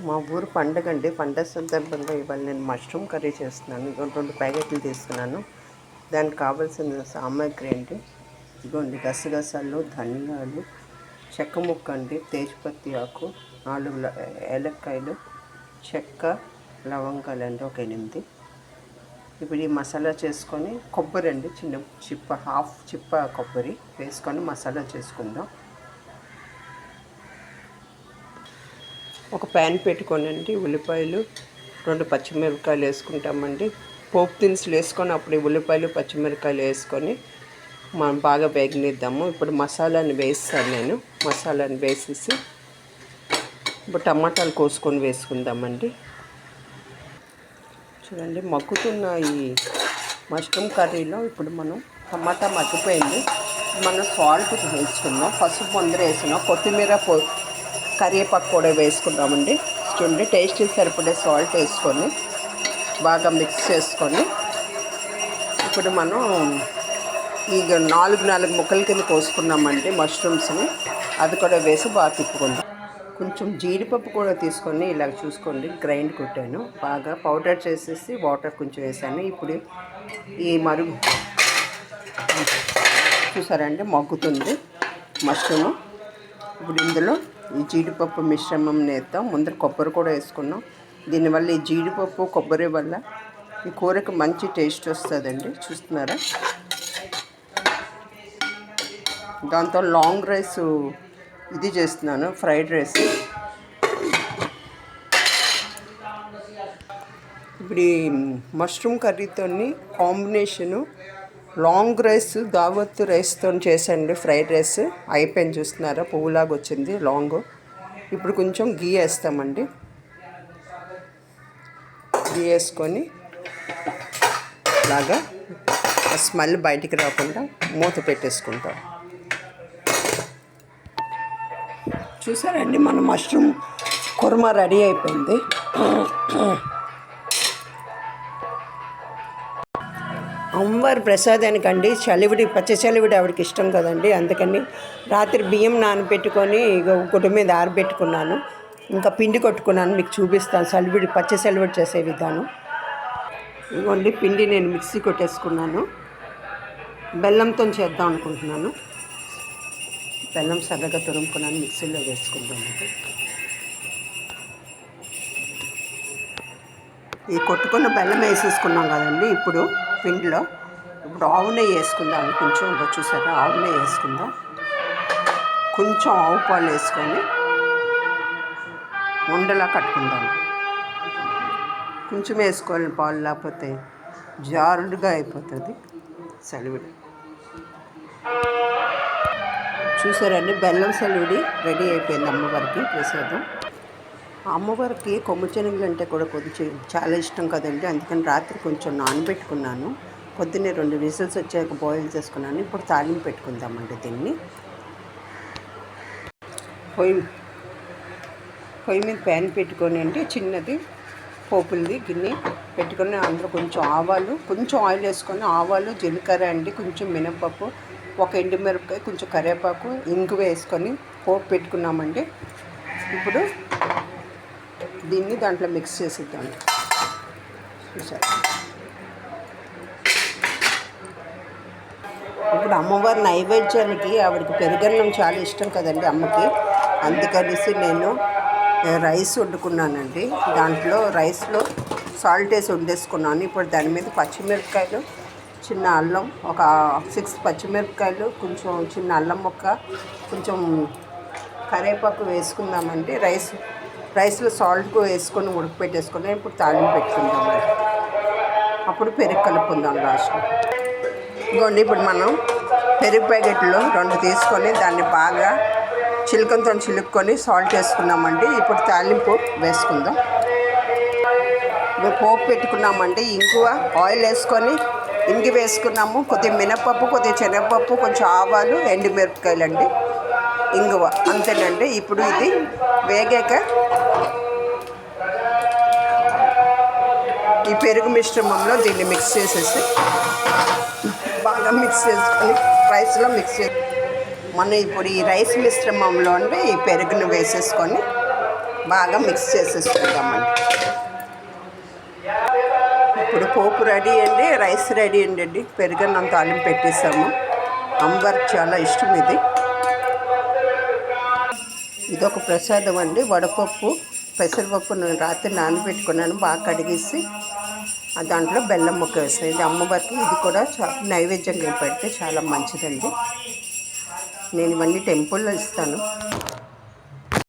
మా ఊరు పండగ అండి. పండగ సందర్భంగా ఇవాళ నేను మష్రూమ్ కర్రీ చేస్తున్నాను. 2 ప్యాకెట్లు తీసుకున్నాను. దానికి కావాల్సిన సామాగ్రి అండి, ఇదిగోండి గసగసాలు, ధనియాలు, చెక్క ముక్క అండి, తేజ్పత్తి ఆకు, 4 ఏలక్కాయలు, చెక్క, లవంగాలండి ఒక 8. ఇప్పుడు ఈ మసాలా చేసుకొని కొబ్బరి అండి, చిన్న చిప్ప, హాఫ్ చిప్ప కొబ్బరి వేసుకొని మసాలా చేసుకుందాం. ఒక ప్యాన్ పెట్టుకోనండి, ఉల్లిపాయలు, 2 పచ్చిమిరపకాయలు వేసుకుంటామండి. పోపు దినుసులు వేసుకొని అప్పుడు ఉల్లిపాయలు పచ్చిమిరపకాయలు వేసుకొని మనం బాగా వేగనిద్దాము. ఇప్పుడు మసాలాని వేస్తాను నేను. మసాలాని వేసేసి ఇప్పుడు టమాటాలు కోసుకొని వేసుకుందామండి. చూడండి, మగ్గుతున్న ఈ మష్రూమ్ కర్రీలో ఇప్పుడు మనం టమాటా మగ్గిపోయింది. మనం సాల్ట్ వేసుకుందాం. పసుపు ముందర వేసుకున్నాం. కొత్తిమీర కరివేపాకు కూడా వేసుకుందామండి. చూడండి, టేస్ట్ సరిపడే సాల్ట్ వేసుకొని బాగా మిక్స్ చేసుకొని ఇప్పుడు మనం ఈ 4 ముక్కల కింద కోసుకున్నామండి మష్రూమ్స్ని. అది కూడా వేసి బాగా తిప్పుకుందాం. కొంచెం జీడిపప్పు కూడా తీసుకొని ఇలా చూసుకోండి, గ్రైండ్ కొట్టాను, బాగా పౌడర్ చేసేసి వాటర్ కొంచెం వేసాను. ఇప్పుడు ఈ చూసారండి, మగ్గుతుంది మష్రూము. ఇప్పుడు ఇందులో ఈ జీడిపప్పు మిశ్రమం వేద్దాం. ముందర కొబ్బరి కూడా వేసుకున్నాం. దీనివల్ల ఈ జీడిపప్పు కొబ్బరి వల్ల ఈ కూరకు మంచి టేస్ట్ వస్తుందండి. చూస్తున్నారా? దాంతో లాంగ్ రైస్ ఇది చేస్తున్నాను, ఫ్రైడ్ రైస్. ఇప్పుడు ఈ మష్రూమ్ కర్రీతో కాంబినేషను లాంగ్ రైస్, దావత్ రైస్తో చేసండి ఫ్రైడ్ రైస్. అయిపోయింది, చూస్తున్నారా? పువ్వులాగా వచ్చింది లాంగ్. ఇప్పుడు కొంచెం గీ వేస్తామండి. గీ వేసుకొని లాగా స్మెల్ బయటికి రాకుండా మూత పెట్టేసుకుంటాం. చూసారండి, మన మష్రూమ్ కుర్మా రెడీ అయిపోయింది. అమ్మవారి ప్రసాదానికండి చలివిడి, పచ్చ చలివిడి ఆవిడకి ఇష్టం కదండి. అందుకని రాత్రి బియ్యం నానబెట్టుకొని గుడ్డ మీద ఆరబెట్టుకున్నాను. ఇంకా పిండి కొట్టుకున్నాను, మీకు చూపిస్తాను చలివిడి, పచ్చ చలివిడి చేసే విధానం. ఇదిగోండి, పిండి నేను మిక్సీ కొట్టేసుకున్నాను. బెల్లంతో చేద్దాం అనుకుంటున్నాను. బెల్లం సన్నగా తురుముకున్నాను, మిక్సీలో వేసుకుందాం. ఈ కొట్టుకున్న బెల్లం వేసేసుకున్నాం కదండి. ఇప్పుడు పిండిలో ఆవు నెయ్యి వేసుకుందాం. కొంచెం చూసారా, ఆవు నెయ్యి వేసుకుందాం. కొంచెం ఆవు పాలు వేసుకొని ఉండలా కట్టుకుందాం. కొంచెం వేసుకోవాలి పాలు, లేకపోతే జారుడుగా అయిపోతుంది సలివిడి. చూసారండి, బెల్లం సలివిడి రెడీ అయిపోయింది అమ్మవారికి ప్రసాదం. అమ్మవారికి కొమ్ము శనగలు అంటే కూడా కొంచెం చాలా ఇష్టం కదండి. అందుకని రాత్రి కొంచెం నానబెట్టుకున్నాను. పొద్దున్నే 2 విజిల్స్ వచ్చాక బాయిల్ చేసుకున్నాను. ఇప్పుడు తాలింపు పెట్టుకుందామండి. దీన్ని పొయ్యి మీద ప్యాన్ పెట్టుకొని అండి, చిన్నది పోపులది గిన్నె పెట్టుకొని అందులో కొంచెం ఆవాలు, కొంచెం ఆయిల్ వేసుకొని ఆవాలు, జీలకర్ర అండి, కొంచెం మినపప్పు, ఒక ఎండుమిరపకాయ, కొంచెం కరివేపాకు, ఇంగువ వేసుకొని పోపు పెట్టుకున్నామండి. ఇప్పుడు దీన్ని దాంట్లో మిక్స్ చేసిద్దాం. చూసారు, ఇప్పుడు అమ్మవారి నైవేద్యానికి ఆవిడకి పెరుగన్నం చాలా ఇష్టం కదండి అమ్మకి. అందుకనేసి నేను రైస్ వండుకున్నానండి. దాంట్లో రైస్లో సాల్ట్ వేసి వండేసుకున్నాను. ఇప్పుడు దాని మీద పచ్చిమిరపకాయలు, చిన్న అల్లం, ఒక 6 పచ్చిమిరపకాయలు, కొంచెం చిన్న అల్లం ముక్క, కొంచెం కరివేపాకు వేసుకుందామండి. రైస్లో సాల్ట్ వేసుకొని ఉడకపెట్టేసుకుని ఇప్పుడు తాలింపు పెట్టుకుందామండి. అప్పుడు పెరుగు కలుపుకుందాం లాస్ట్లో. ఇదిగోండి, ఇప్పుడు మనం పెరుగు ప్యాకెట్లో 2 తీసుకొని దాన్ని బాగా చిలుకంతో చిలుక్కొని సాల్ట్ వేసుకున్నామండి. ఇప్పుడు తాలింపు వేసుకుందాం. పోపు పెట్టుకున్నామండి. ఇంగువ, ఆయిల్ వేసుకొని ఇంగి వేసుకున్నాము. కొద్దిగా మినపప్పు, కొద్దిగా శనగపప్పు, కొంచెం ఆవాలు, ఎండుమిరపకాయలు అండి, ఇంగువ, అంతేనండి. ఇప్పుడు ఇది వేగాక ఈ పెరుగు మిశ్రమంలో దీన్ని మిక్స్ చేసేసి బాగా మిక్స్ చేసుకొని రైస్లో మిక్స్ చేసి మనం ఇప్పుడు ఈ రైస్ మిశ్రమంలో అండి ఈ పెరుగును వేసేసుకొని బాగా మిక్స్ చేసేసుకుందామండి. ఇప్పుడు పోపు రెడీ అండి, రైస్ రెడీ అండి. పెరుగన్నం తాలింపు పెట్టేసాము. అమ్మవారికి చాలా ఇష్టం ఇది. ఇదొక ప్రసాదం అండి. వడపప్పు పెసరపప్పు నేను రాత్రి నానబెట్టుకున్నాను, బాగా కడిగేసి దాంట్లో బెల్లం ముక్క వేస్తాను. ఇది అమ్మవారికి ఇది కూడా నైవేద్యంగా పెడితే చాలా మంచిదండి. నేను ఇవన్నీ టెంపుల్లో ఇస్తాను.